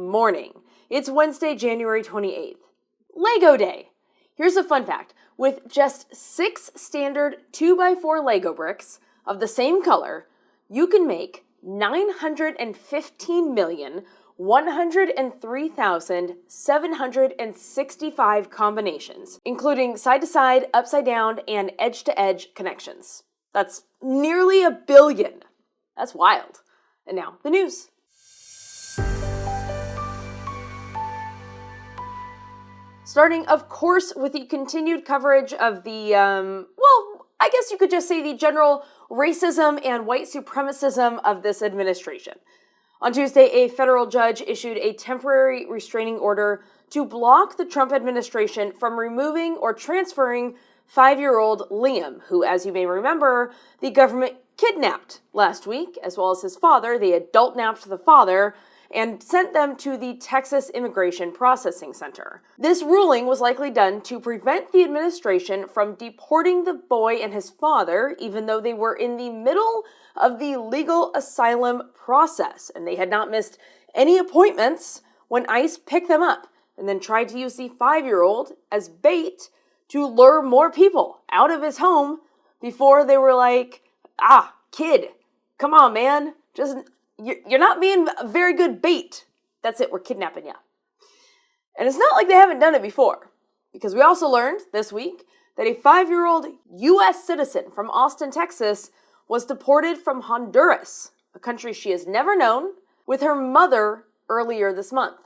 morning. It's Wednesday, January 28th. Lego Day. Here's a fun fact. With just 6 standard 2x4 Lego bricks of the same color, you can make 915,103,765 combinations, including side-to-side, upside-down, and edge-to-edge connections. That's nearly 1 billion. That's wild. And now, the news. Starting, of course, with the continued coverage of the, I guess you could just say the general racism and white supremacism of this administration. On Tuesday, a federal judge issued a temporary restraining order to block the Trump administration from removing or transferring 5-year-old Liam, who, as you may remember, the government kidnapped last week, as well as his father. They adult-napped the father and sent them to the Texas Immigration Processing Center. This ruling was likely done to prevent the administration from deporting the boy and his father, even though they were in the middle of the legal asylum process, and they had not missed any appointments when ICE picked them up and then tried to use the 5-year-old as bait to lure more people out of his home before they were like, kid, come on, man, you're not being a very good bait. That's it, we're kidnapping you. And it's not like they haven't done it before, because we also learned this week that a 5-year-old U.S. citizen from Austin, Texas, was deported from Honduras, a country she has never known, with her mother earlier this month.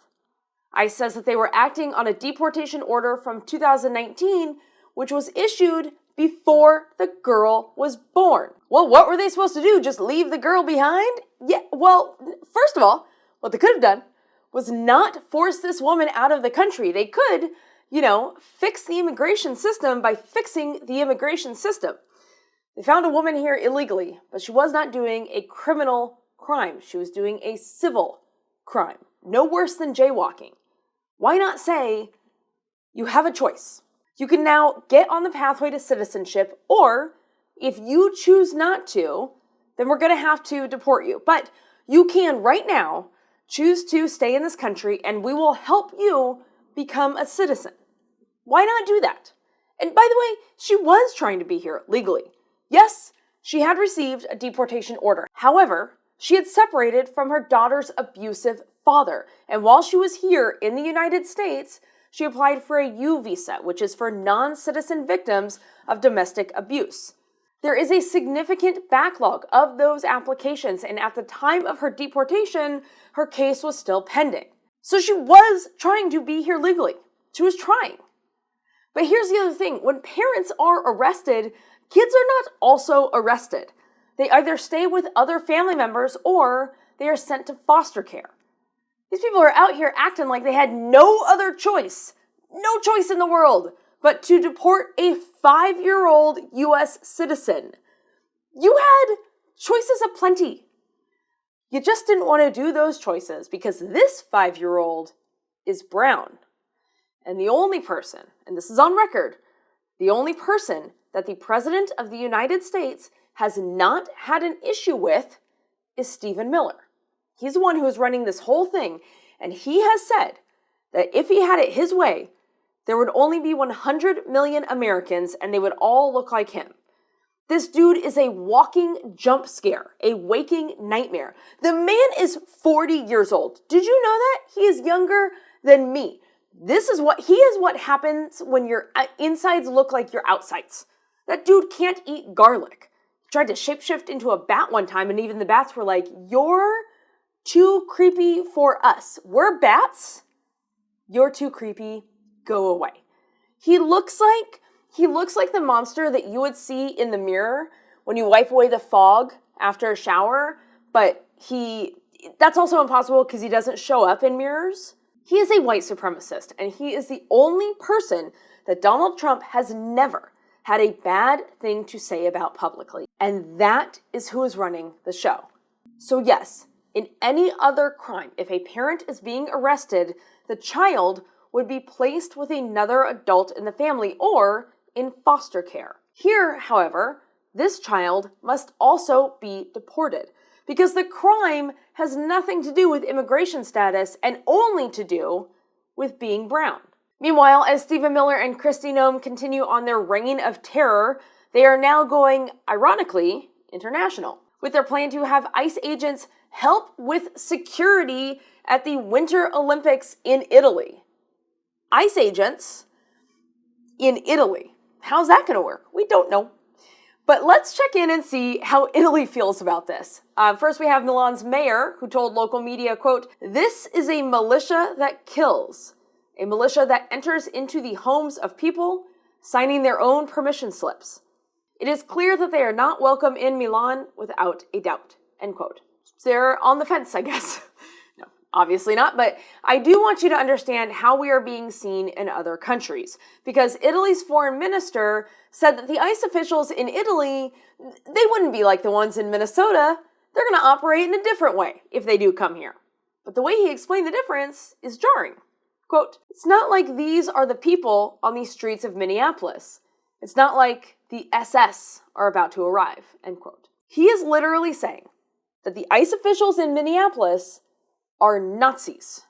ICE says that they were acting on a deportation order from 2019, which was issued before the girl was born. Well, what were they supposed to do? Just leave the girl behind? Yeah, well, first of all, what they could have done was not force this woman out of the country. They could, fix the immigration system by fixing the immigration system. They found a woman here illegally, but she was not doing a criminal crime. She was doing a civil crime. No worse than jaywalking. Why not say, you have a choice? You can now get on the pathway to citizenship, or if you choose not to, then we're going to have to deport you. But you can right now choose to stay in this country, and we will help you become a citizen. Why not do that? And by the way, she was trying to be here legally. Yes, she had received a deportation order. However, she had separated from her daughter's abusive father. And while she was here in the United States, she applied for a U visa, which is for non-citizen victims of domestic abuse. There is a significant backlog of those applications, and at the time of her deportation, her case was still pending. So she was trying to be here legally. She was trying. But here's the other thing. When parents are arrested, kids are not also arrested. They either stay with other family members or they are sent to foster care. These people are out here acting like they had no other choice, no choice in the world, but to deport a 5-year-old U.S. citizen. You had choices aplenty. You just didn't want to do those choices because this 5-year-old is brown. And the only person, and this is on record, the only person that the President of the United States has not had an issue with is Stephen Miller. He's the one who is running this whole thing, and he has said that if he had it his way, there would only be 100 million Americans, and they would all look like him. This dude is a walking jump scare, a waking nightmare. The man is 40 years old. Did you know that? He is younger than me. He is what happens when your insides look like your outsides. That dude can't eat garlic. He tried to shapeshift into a bat one time, and even the bats were like, "You're too creepy for us. We're bats. You're too creepy. Go away." He looks like the monster that you would see in the mirror when you wipe away the fog after a shower, but that's also impossible because he doesn't show up in mirrors. He is a white supremacist, and he is the only person that Donald Trump has never had a bad thing to say about publicly. And that is who is running the show. So yes, in any other crime, if a parent is being arrested, the child would be placed with another adult in the family or in foster care. Here, however, this child must also be deported because the crime has nothing to do with immigration status and only to do with being brown. Meanwhile, as Stephen Miller and Kristi Noem continue on their reign of terror, they are now going, ironically, international, with their plan to have ICE agents help with security at the Winter Olympics in Italy. ICE agents in Italy. How's that going to work? We don't know. But let's check in and see how Italy feels about this. First, we have Milan's mayor, who told local media, quote, "This is a militia that kills. A militia that enters into the homes of people, signing their own permission slips. It is clear that they are not welcome in Milan without a doubt," end quote. So they're on the fence, I guess. No, obviously not, but I do want you to understand how we are being seen in other countries, because Italy's foreign minister said that the ICE officials in Italy, they wouldn't be like the ones in Minnesota. They're going to operate in a different way if they do come here. But the way he explained the difference is jarring. Quote, "It's not like these are the people on the streets of Minneapolis. It's not like the SS are about to arrive," end quote. He is literally saying that the ICE officials in Minneapolis are Nazis.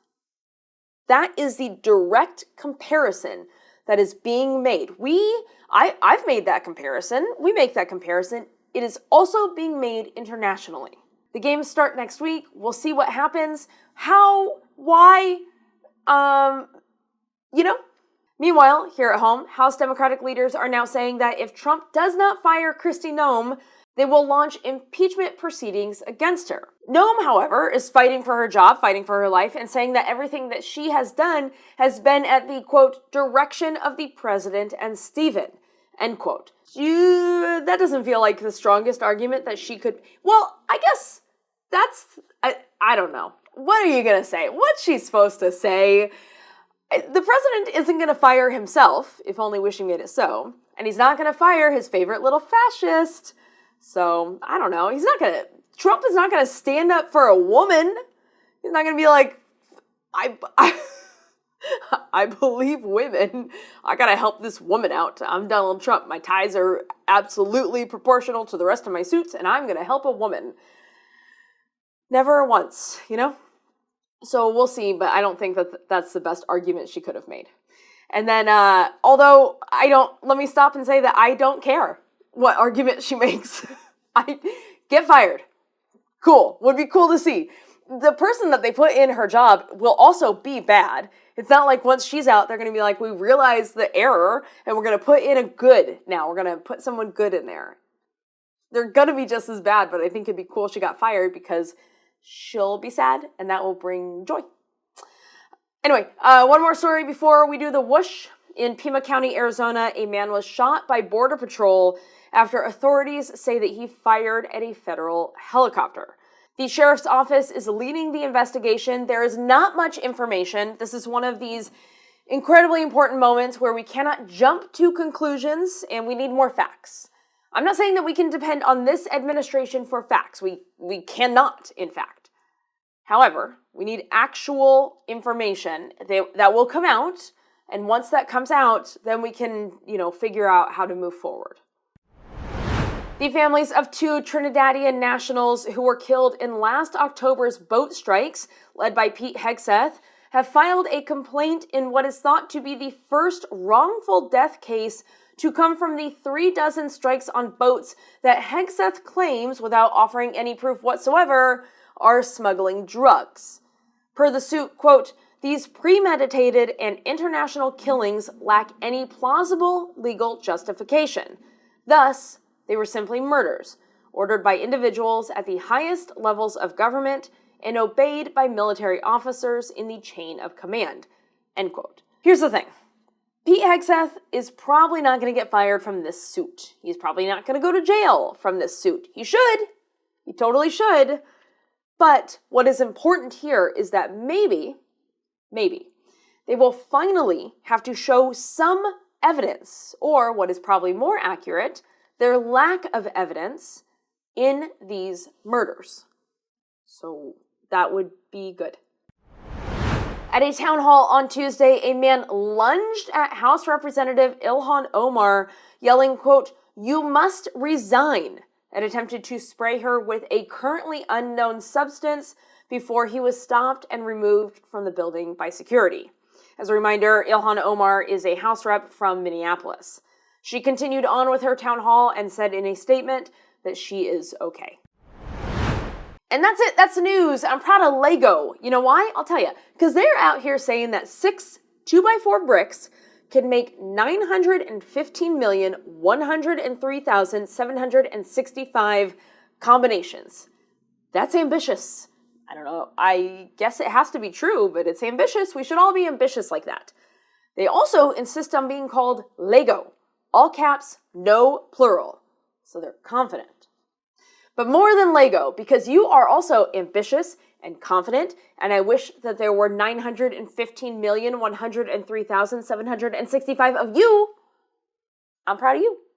That is the direct comparison that is being made. I've made that comparison. We make that comparison. It is also being made internationally. The games start next week. We'll see what happens. How, why, Meanwhile, here at home, House Democratic leaders are now saying that if Trump does not fire Kristi Noem, they will launch impeachment proceedings against her. Noem, however, is fighting for her job, fighting for her life, and saying that everything that she has done has been at the, quote, "direction of the president and Stephen," end quote. That doesn't feel like the strongest argument that she could... Well, I guess I don't know. What are you going to say? What's she supposed to say? The president isn't going to fire himself, if only wishing made it so. And he's not going to fire his favorite little fascist. So, I don't know. Trump is not going to stand up for a woman. He's not going to be like, I believe women. I got to help this woman out. I'm Donald Trump. My ties are absolutely proportional to the rest of my suits, and I'm going to help a woman. Never once, So we'll see, but I don't think that that's the best argument she could have made. And then, although let me stop and say that I don't care what argument she makes. I get fired. Cool. Would be cool to see. The person that they put in her job will also be bad. It's not like once she's out, they're going to be like, we realize the error and we're going to put in a good now. We're going to put someone good in there. They're going to be just as bad, but I think it'd be cool she got fired because she'll be sad, and that will bring joy. Anyway, one more story before we do the whoosh. In Pima County, Arizona, a man was shot by Border Patrol after authorities say that he fired at a federal helicopter. The sheriff's office is leading the investigation. There is not much information. This is one of these incredibly important moments where we cannot jump to conclusions, and we need more facts. I'm not saying that we can depend on this administration for facts. We cannot, in fact. However, we need actual information that will come out, and once that comes out, then we can, figure out how to move forward. The families of 2 Trinidadian nationals who were killed in last October's boat strikes, led by Pete Hegseth, have filed a complaint in what is thought to be the first wrongful death case to come from the 36 strikes on boats that Hegseth claims, without offering any proof whatsoever, are smuggling drugs. Per the suit, quote, "These premeditated and international killings lack any plausible legal justification. Thus, they were simply murders, ordered by individuals at the highest levels of government and obeyed by military officers in the chain of command," end quote. Here's the thing. Pete Hegseth is probably not going to get fired from this suit. He's probably not going to go to jail from this suit. He should. He totally should. But what is important here is that maybe, they will finally have to show some evidence, or what is probably more accurate, their lack of evidence in these murders. So that would be good. At a town hall on Tuesday, a man lunged at House Representative Ilhan Omar, yelling, quote, "You must resign," and attempted to spray her with a currently unknown substance before he was stopped and removed from the building by security. As a reminder, Ilhan Omar is a House rep from Minneapolis. She continued on with her town hall and said in a statement that she is okay. And that's it. That's the news. I'm proud of Lego. You know why? I'll tell you. Because they're out here saying that 6 2x4 bricks can make 915,103,765 combinations. That's ambitious. I don't know. I guess it has to be true, but it's ambitious. We should all be ambitious like that. They also insist on being called Lego. All caps, no plural. So they're confident. But more than Lego, because you are also ambitious and confident, and I wish that there were 915,103,765 of you. I'm proud of you.